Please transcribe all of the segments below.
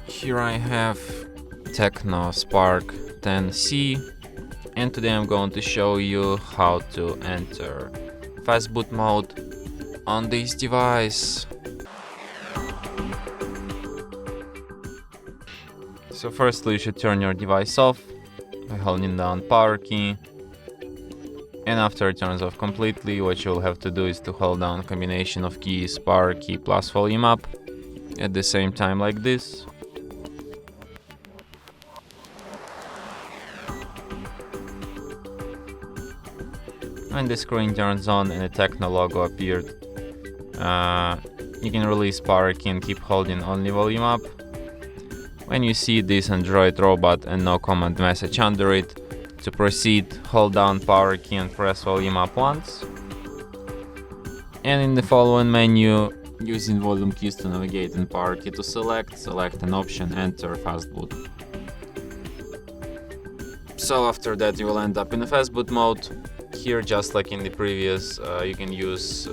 Here I have TECNO Spark 10C, and today I'm going to show you how to enter Fastboot mode on this device. So firstly, you should turn your device off by holding down power key, and after it turns off completely, what you'll have to do is to hold down a combination of keys, power key plus volume up at the same time like this. When the screen turns on and the TECNO logo appeared, you can release power key and keep holding only volume up. When you see this Android robot and no command message under it, to proceed, hold down power key and press volume up once. And in the following menu, using volume keys to navigate and power key to select an option, enter Fastboot. So after that you will end up in the Fastboot mode. Here, just like in the previous, you can use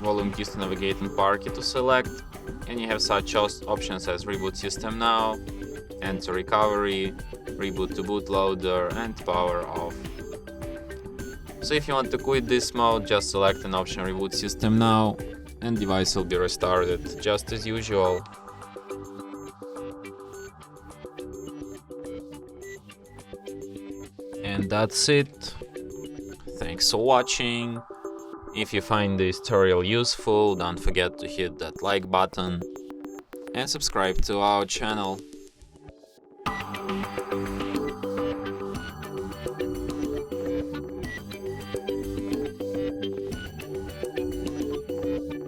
volume keys to navigate and power key to select, and you have such options as reboot system now, enter recovery, reboot to bootloader, and power off. So if you want to quit this mode, just select an option reboot system now, and device will be restarted just as usual. And that's it. Thanks for watching. If you find this tutorial useful, don't forget to hit that like button and subscribe to our channel.